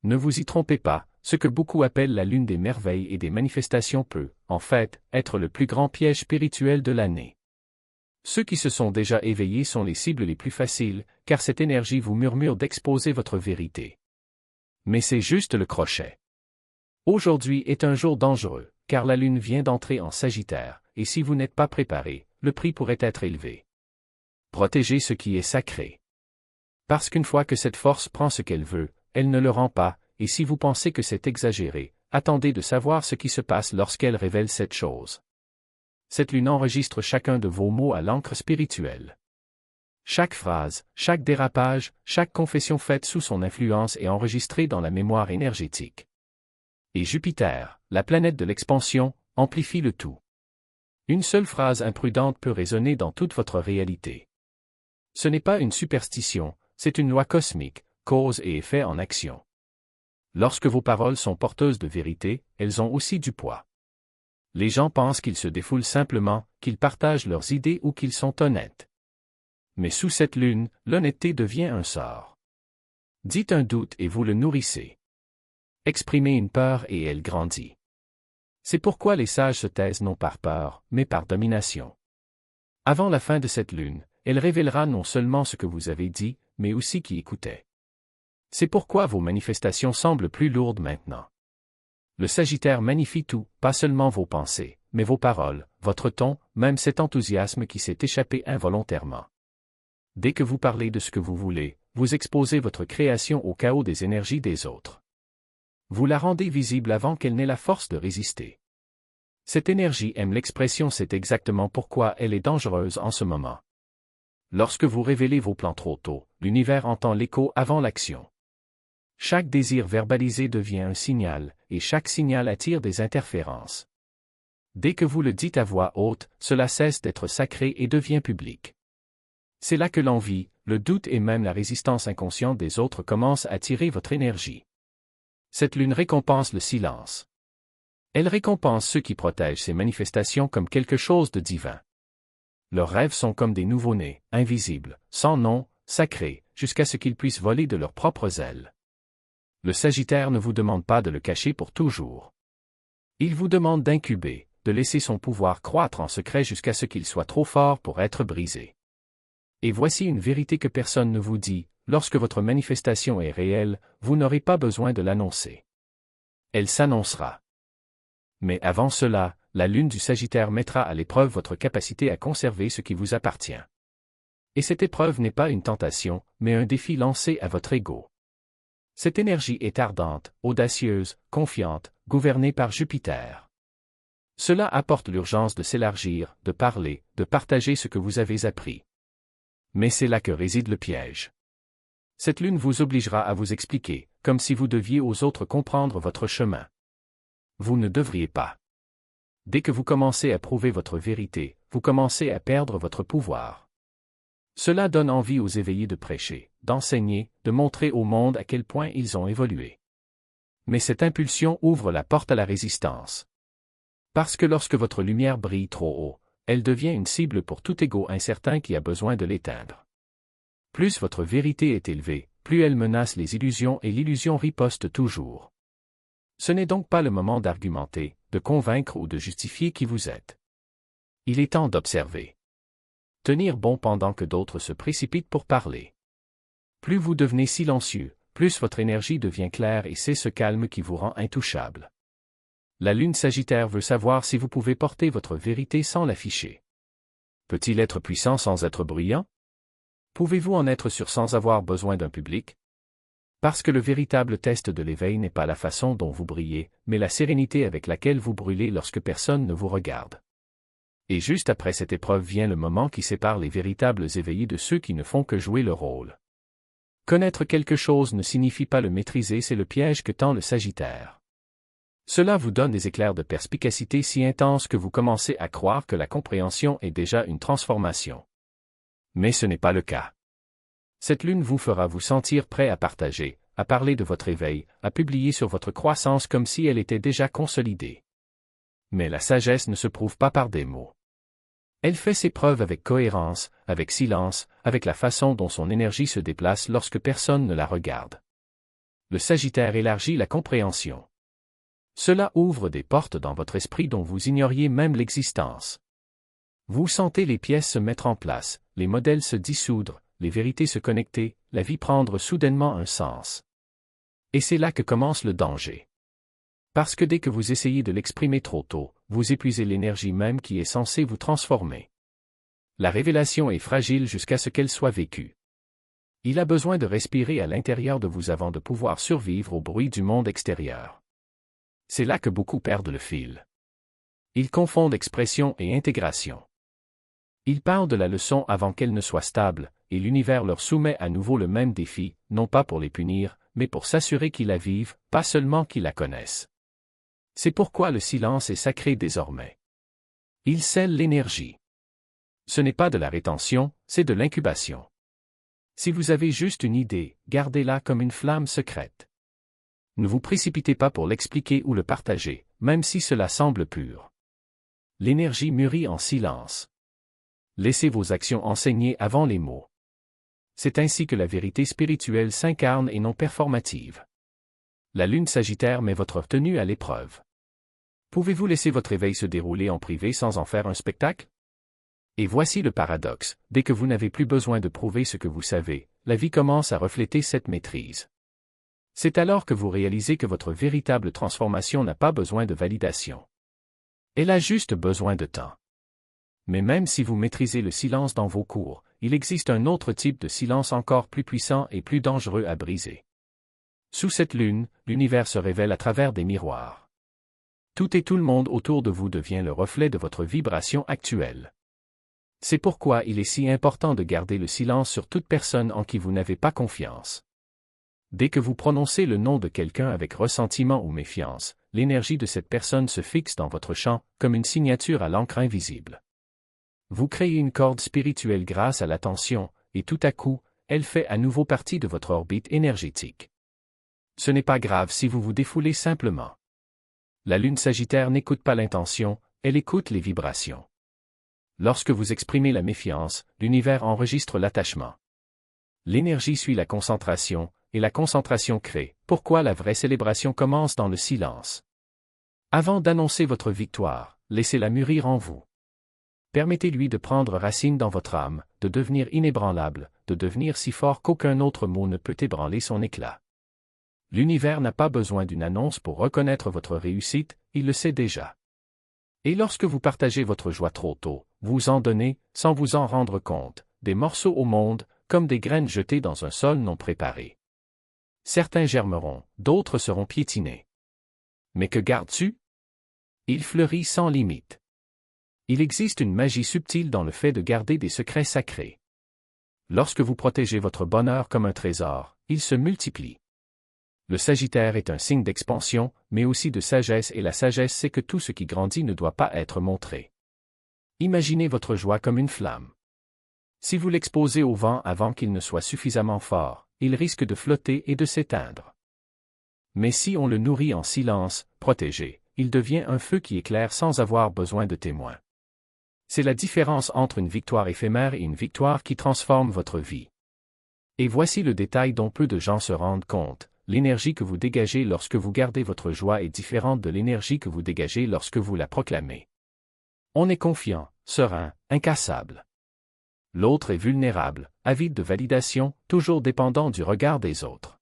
Ne vous y trompez pas, ce que beaucoup appellent la lune des merveilles et des manifestations peut, en fait, être le plus grand piège spirituel de l'année. Ceux qui se sont déjà éveillés sont les cibles les plus faciles, car cette énergie vous murmure d'exposer votre vérité. Mais c'est juste le crochet. Aujourd'hui est un jour dangereux, car la lune vient d'entrer en Sagittaire, et si vous n'êtes pas préparé, le prix pourrait être élevé. Protégez ce qui est sacré. Parce qu'une fois que cette force prend ce qu'elle veut, elle ne le rend pas, et si vous pensez que c'est exagéré, attendez de savoir ce qui se passe lorsqu'elle révèle cette chose. Cette lune enregistre chacun de vos mots à l'encre spirituelle. Chaque phrase, chaque dérapage, chaque confession faite sous son influence est enregistrée dans la mémoire énergétique. Et Jupiter, la planète de l'expansion, amplifie le tout. Une seule phrase imprudente peut résonner dans toute votre réalité. Ce n'est pas une superstition, c'est une loi cosmique, cause et effet en action. Lorsque vos paroles sont porteuses de vérité, elles ont aussi du poids. Les gens pensent qu'ils se défoulent simplement, qu'ils partagent leurs idées ou qu'ils sont honnêtes. Mais sous cette lune, l'honnêteté devient un sort. Dites un doute et vous le nourrissez. Exprimez une peur et elle grandit. C'est pourquoi les sages se taisent non par peur, mais par domination. Avant la fin de cette lune, elle révélera non seulement ce que vous avez dit, mais aussi qui écoutait. C'est pourquoi vos manifestations semblent plus lourdes maintenant. Le Sagittaire magnifie tout, pas seulement vos pensées, mais vos paroles, votre ton, même cet enthousiasme qui s'est échappé involontairement. Dès que vous parlez de ce que vous voulez, vous exposez votre création au chaos des énergies des autres. Vous la rendez visible avant qu'elle n'ait la force de résister. Cette énergie aime l'expression, c'est exactement pourquoi elle est dangereuse en ce moment. Lorsque vous révélez vos plans trop tôt, l'univers entend l'écho avant l'action. Chaque désir verbalisé devient un signal, et chaque signal attire des interférences. Dès que vous le dites à voix haute, cela cesse d'être sacré et devient public. C'est là que l'envie, le doute et même la résistance inconsciente des autres commencent à attirer votre énergie. Cette lune récompense le silence. Elle récompense ceux qui protègent ces manifestations comme quelque chose de divin. Leurs rêves sont comme des nouveau-nés, invisibles, sans nom, sacrés, jusqu'à ce qu'ils puissent voler de leurs propres ailes. Le Sagittaire ne vous demande pas de le cacher pour toujours. Il vous demande d'incuber, de laisser son pouvoir croître en secret jusqu'à ce qu'il soit trop fort pour être brisé. Et voici une vérité que personne ne vous dit, lorsque votre manifestation est réelle, vous n'aurez pas besoin de l'annoncer. Elle s'annoncera. Mais avant cela, la lune du Sagittaire mettra à l'épreuve votre capacité à conserver ce qui vous appartient. Et cette épreuve n'est pas une tentation, mais un défi lancé à votre ego. Cette énergie est ardente, audacieuse, confiante, gouvernée par Jupiter. Cela apporte l'urgence de s'élargir, de parler, de partager ce que vous avez appris. Mais c'est là que réside le piège. Cette lune vous obligera à vous expliquer, comme si vous deviez aux autres comprendre votre chemin. Vous ne devriez pas. Dès que vous commencez à prouver votre vérité, vous commencez à perdre votre pouvoir. Cela donne envie aux éveillés de prêcher, d'enseigner, de montrer au monde à quel point ils ont évolué. Mais cette impulsion ouvre la porte à la résistance. Parce que lorsque votre lumière brille trop haut, elle devient une cible pour tout ego incertain qui a besoin de l'éteindre. Plus votre vérité est élevée, plus elle menace les illusions et l'illusion riposte toujours. Ce n'est donc pas le moment d'argumenter, de convaincre ou de justifier qui vous êtes. Il est temps d'observer. Tenir bon pendant que d'autres se précipitent pour parler. Plus vous devenez silencieux, plus votre énergie devient claire et c'est ce calme qui vous rend intouchable. La lune Sagittaire veut savoir si vous pouvez porter votre vérité sans l'afficher. Peut-il être puissant sans être bruyant? Pouvez-vous en être sûr sans avoir besoin d'un public? Parce que le véritable test de l'éveil n'est pas la façon dont vous brillez, mais la sérénité avec laquelle vous brûlez lorsque personne ne vous regarde. Et juste après cette épreuve vient le moment qui sépare les véritables éveillés de ceux qui ne font que jouer le rôle. Connaître quelque chose ne signifie pas le maîtriser, c'est le piège que tend le Sagittaire. Cela vous donne des éclairs de perspicacité si intenses que vous commencez à croire que la compréhension est déjà une transformation. Mais ce n'est pas le cas. Cette lune vous fera vous sentir prêt à partager, à parler de votre éveil, à publier sur votre croissance comme si elle était déjà consolidée. Mais la sagesse ne se prouve pas par des mots. Elle fait ses preuves avec cohérence, avec silence, avec la façon dont son énergie se déplace lorsque personne ne la regarde. Le Sagittaire élargit la compréhension. Cela ouvre des portes dans votre esprit dont vous ignoriez même l'existence. Vous sentez les pièces se mettre en place, les modèles se dissoudre, les vérités se connecter, la vie prendre soudainement un sens. Et c'est là que commence le danger. Parce que dès que vous essayez de l'exprimer trop tôt, vous épuisez l'énergie même qui est censée vous transformer. La révélation est fragile jusqu'à ce qu'elle soit vécue. Il a besoin de respirer à l'intérieur de vous avant de pouvoir survivre au bruit du monde extérieur. C'est là que beaucoup perdent le fil. Ils confondent expression et intégration. Ils parlent de la leçon avant qu'elle ne soit stable, et l'univers leur soumet à nouveau le même défi, non pas pour les punir, mais pour s'assurer qu'ils la vivent, pas seulement qu'ils la connaissent. C'est pourquoi le silence est sacré désormais. Il scelle l'énergie. Ce n'est pas de la rétention, c'est de l'incubation. Si vous avez juste une idée, gardez-la comme une flamme secrète. Ne vous précipitez pas pour l'expliquer ou le partager, même si cela semble pur. L'énergie mûrit en silence. Laissez vos actions enseigner avant les mots. C'est ainsi que la vérité spirituelle s'incarne et non performative. La lune Sagittaire met votre tenue à l'épreuve. Pouvez-vous laisser votre éveil se dérouler en privé sans en faire un spectacle? Et voici le paradoxe, dès que vous n'avez plus besoin de prouver ce que vous savez, la vie commence à refléter cette maîtrise. C'est alors que vous réalisez que votre véritable transformation n'a pas besoin de validation. Elle a juste besoin de temps. Mais même si vous maîtrisez le silence dans vos cours, il existe un autre type de silence encore plus puissant et plus dangereux à briser. Sous cette lune, l'univers se révèle à travers des miroirs. Tout et tout le monde autour de vous devient le reflet de votre vibration actuelle. C'est pourquoi il est si important de garder le silence sur toute personne en qui vous n'avez pas confiance. Dès que vous prononcez le nom de quelqu'un avec ressentiment ou méfiance, l'énergie de cette personne se fixe dans votre champ, comme une signature à l'encre invisible. Vous créez une corde spirituelle grâce à l'attention, et tout à coup, elle fait à nouveau partie de votre orbite énergétique. Ce n'est pas grave si vous vous défoulez simplement. La lune Sagittaire n'écoute pas l'intention, elle écoute les vibrations. Lorsque vous exprimez la méfiance, l'univers enregistre l'attachement. L'énergie suit la concentration, et la concentration crée. Pourquoi la vraie célébration commence dans le silence? Avant d'annoncer votre victoire, laissez-la mûrir en vous. Permettez-lui de prendre racine dans votre âme, de devenir inébranlable, de devenir si fort qu'aucun autre mot ne peut ébranler son éclat. L'univers n'a pas besoin d'une annonce pour reconnaître votre réussite, il le sait déjà. Et lorsque vous partagez votre joie trop tôt, vous en donnez, sans vous en rendre compte, des morceaux au monde, comme des graines jetées dans un sol non préparé. Certains germeront, d'autres seront piétinés. Mais que gardes-tu? Il fleurit sans limite. Il existe une magie subtile dans le fait de garder des secrets sacrés. Lorsque vous protégez votre bonheur comme un trésor, il se multiplie. Le Sagittaire est un signe d'expansion, mais aussi de sagesse, et la sagesse c'est que tout ce qui grandit ne doit pas être montré. Imaginez votre joie comme une flamme. Si vous l'exposez au vent avant qu'il ne soit suffisamment fort, il risque de flotter et de s'éteindre. Mais si on le nourrit en silence, protégé, il devient un feu qui éclaire sans avoir besoin de témoins. C'est la différence entre une victoire éphémère et une victoire qui transforme votre vie. Et voici le détail dont peu de gens se rendent compte, l'énergie que vous dégagez lorsque vous gardez votre joie est différente de l'énergie que vous dégagez lorsque vous la proclamez. On est confiant, serein, incassable. L'autre est vulnérable, avide de validation, toujours dépendant du regard des autres.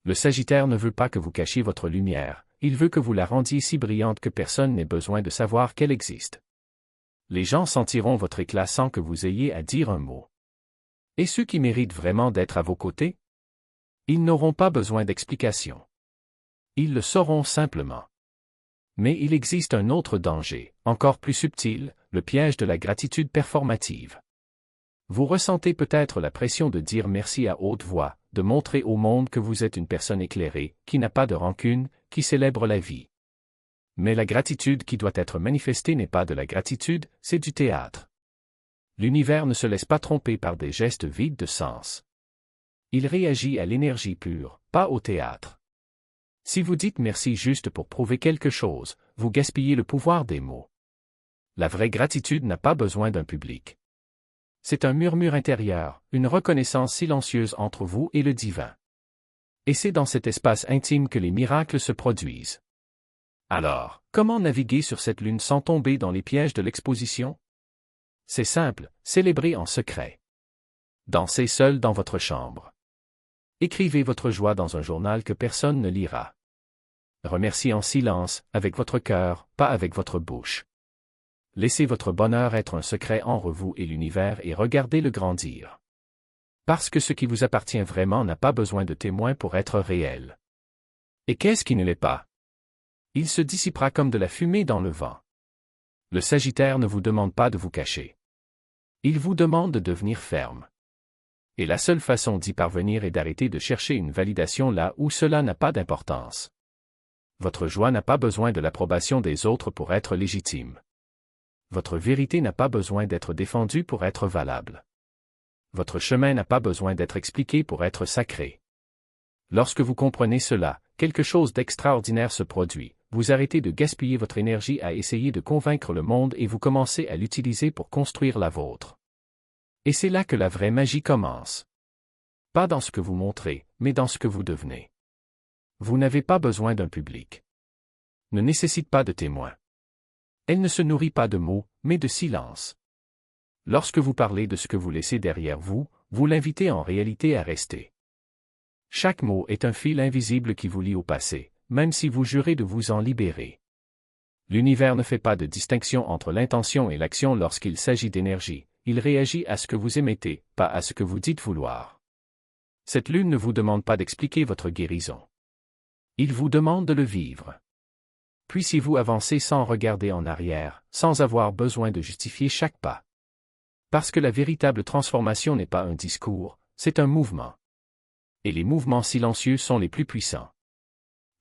Le Sagittaire ne veut pas que vous cachiez votre lumière, il veut que vous la rendiez si brillante que personne n'ait besoin de savoir qu'elle existe. Les gens sentiront votre éclat sans que vous ayez à dire un mot. Et ceux qui méritent vraiment d'être à vos côtés? Ils n'auront pas besoin d'explication. Ils le sauront simplement. Mais il existe un autre danger, encore plus subtil, le piège de la gratitude performative. Vous ressentez peut-être la pression de dire merci à haute voix, de montrer au monde que vous êtes une personne éclairée, qui n'a pas de rancune, qui célèbre la vie. Mais la gratitude qui doit être manifestée n'est pas de la gratitude, c'est du théâtre. L'univers ne se laisse pas tromper par des gestes vides de sens. Il réagit à l'énergie pure, pas au théâtre. Si vous dites merci juste pour prouver quelque chose, vous gaspillez le pouvoir des mots. La vraie gratitude n'a pas besoin d'un public. C'est un murmure intérieur, une reconnaissance silencieuse entre vous et le divin. Et c'est dans cet espace intime que les miracles se produisent. Alors, comment naviguer sur cette lune sans tomber dans les pièges de l'exposition? C'est simple, célébrez en secret. Dansez seul dans votre chambre. Écrivez votre joie dans un journal que personne ne lira. Remerciez en silence, avec votre cœur, pas avec votre bouche. Laissez votre bonheur être un secret entre vous et l'univers et regardez-le grandir. Parce que ce qui vous appartient vraiment n'a pas besoin de témoins pour être réel. Et qu'est-ce qui ne l'est pas? Il se dissipera comme de la fumée dans le vent. Le Sagittaire ne vous demande pas de vous cacher. Il vous demande de devenir ferme. Et la seule façon d'y parvenir est d'arrêter de chercher une validation là où cela n'a pas d'importance. Votre joie n'a pas besoin de l'approbation des autres pour être légitime. Votre vérité n'a pas besoin d'être défendue pour être valable. Votre chemin n'a pas besoin d'être expliqué pour être sacré. Lorsque vous comprenez cela, quelque chose d'extraordinaire se produit. Vous arrêtez de gaspiller votre énergie à essayer de convaincre le monde et vous commencez à l'utiliser pour construire la vôtre. Et c'est là que la vraie magie commence. Pas dans ce que vous montrez, mais dans ce que vous devenez. Vous n'avez pas besoin d'un public. Ne nécessite pas de témoins. Elle ne se nourrit pas de mots, mais de silence. Lorsque vous parlez de ce que vous laissez derrière vous, vous l'invitez en réalité à rester. Chaque mot est un fil invisible qui vous lie au passé, même si vous jurez de vous en libérer. L'univers ne fait pas de distinction entre l'intention et l'action lorsqu'il s'agit d'énergie, il réagit à ce que vous émettez, pas à ce que vous dites vouloir. Cette lune ne vous demande pas d'expliquer votre guérison. Il vous demande de le vivre. Puissiez-vous avancer sans regarder en arrière, sans avoir besoin de justifier chaque pas. Parce que la véritable transformation n'est pas un discours, c'est un mouvement. Et les mouvements silencieux sont les plus puissants.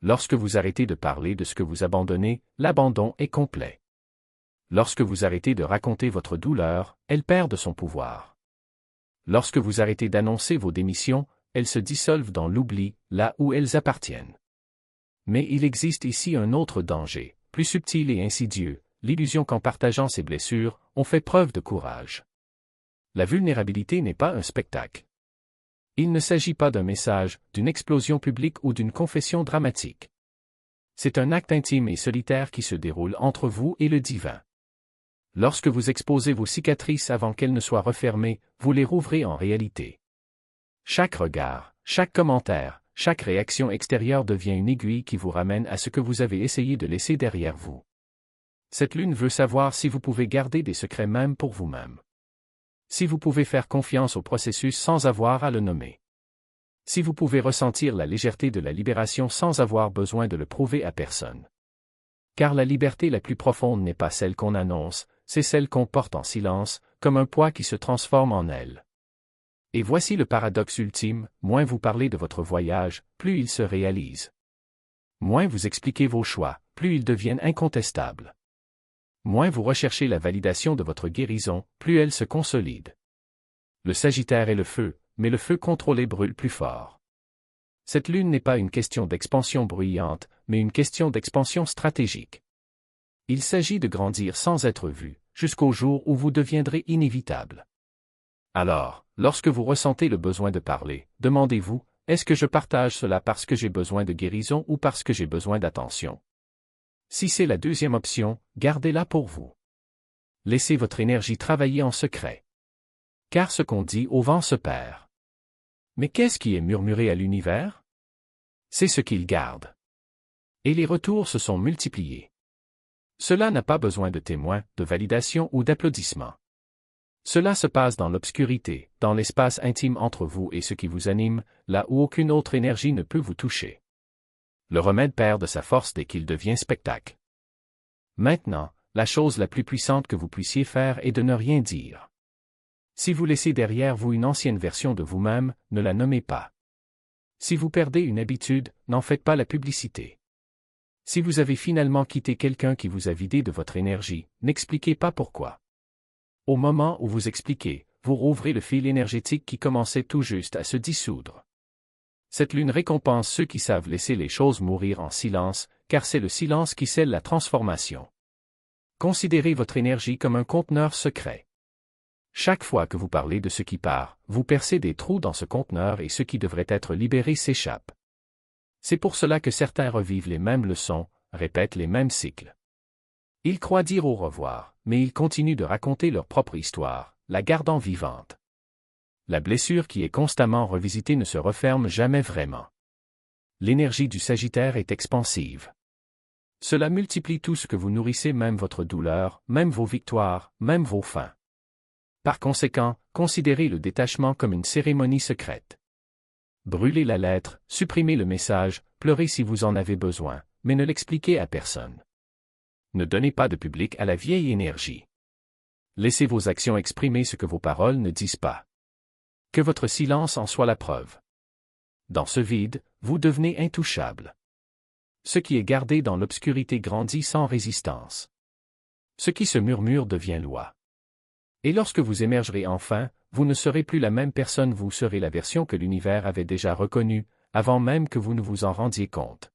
Lorsque vous arrêtez de parler de ce que vous abandonnez, l'abandon est complet. Lorsque vous arrêtez de raconter votre douleur, elle perd de son pouvoir. Lorsque vous arrêtez d'annoncer vos démissions, elles se dissolvent dans l'oubli, là où elles appartiennent. Mais il existe ici un autre danger, plus subtil et insidieux, l'illusion qu'en partageant ses blessures, on fait preuve de courage. La vulnérabilité n'est pas un spectacle. Il ne s'agit pas d'un message, d'une explosion publique ou d'une confession dramatique. C'est un acte intime et solitaire qui se déroule entre vous et le divin. Lorsque vous exposez vos cicatrices avant qu'elles ne soient refermées, vous les rouvrez en réalité. Chaque regard, chaque commentaire, chaque réaction extérieure devient une aiguille qui vous ramène à ce que vous avez essayé de laisser derrière vous. Cette lune veut savoir si vous pouvez garder des secrets même pour vous-même. Si vous pouvez faire confiance au processus sans avoir à le nommer. Si vous pouvez ressentir la légèreté de la libération sans avoir besoin de le prouver à personne. Car la liberté la plus profonde n'est pas celle qu'on annonce, c'est celle qu'on porte en silence, comme un poids qui se transforme en aile. Et voici le paradoxe ultime, moins vous parlez de votre voyage, plus il se réalise. Moins vous expliquez vos choix, plus ils deviennent incontestables. Moins vous recherchez la validation de votre guérison, plus elle se consolide. Le Sagittaire est le feu, mais le feu contrôlé brûle plus fort. Cette lune n'est pas une question d'expansion bruyante, mais une question d'expansion stratégique. Il s'agit de grandir sans être vu, jusqu'au jour où vous deviendrez inévitable. Alors, lorsque vous ressentez le besoin de parler, demandez-vous, est-ce que je partage cela parce que j'ai besoin de guérison ou parce que j'ai besoin d'attention? Si c'est la deuxième option, gardez-la pour vous. Laissez votre énergie travailler en secret. Car ce qu'on dit au vent se perd. Mais qu'est-ce qui est murmuré à l'univers? C'est ce qu'il garde. Et les retours se sont multipliés. Cela n'a pas besoin de témoins, de validation ou d'applaudissements. Cela se passe dans l'obscurité, dans l'espace intime entre vous et ce qui vous anime, là où aucune autre énergie ne peut vous toucher. Le remède perd de sa force dès qu'il devient spectacle. Maintenant, la chose la plus puissante que vous puissiez faire est de ne rien dire. Si vous laissez derrière vous une ancienne version de vous-même, ne la nommez pas. Si vous perdez une habitude, n'en faites pas la publicité. Si vous avez finalement quitté quelqu'un qui vous a vidé de votre énergie, n'expliquez pas pourquoi. Au moment où vous expliquez, vous rouvrez le fil énergétique qui commençait tout juste à se dissoudre. Cette lune récompense ceux qui savent laisser les choses mourir en silence, car c'est le silence qui scelle la transformation. Considérez votre énergie comme un conteneur secret. Chaque fois que vous parlez de ce qui part, vous percez des trous dans ce conteneur et ce qui devrait être libéré s'échappe. C'est pour cela que certains revivent les mêmes leçons, répètent les mêmes cycles. Ils croient dire au revoir, mais ils continuent de raconter leur propre histoire, la gardant vivante. La blessure qui est constamment revisitée ne se referme jamais vraiment. L'énergie du Sagittaire est expansive. Cela multiplie tout ce que vous nourrissez, même votre douleur, même vos victoires, même vos fins. Par conséquent, considérez le détachement comme une cérémonie secrète. Brûlez la lettre, supprimez le message, pleurez si vous en avez besoin, mais ne l'expliquez à personne. Ne donnez pas de public à la vieille énergie. Laissez vos actions exprimer ce que vos paroles ne disent pas. Que votre silence en soit la preuve. Dans ce vide, vous devenez intouchable. Ce qui est gardé dans l'obscurité grandit sans résistance. Ce qui se murmure devient loi. Et lorsque vous émergerez enfin, vous ne serez plus la même personne, vous serez la version que l'univers avait déjà reconnue, avant même que vous ne vous en rendiez compte.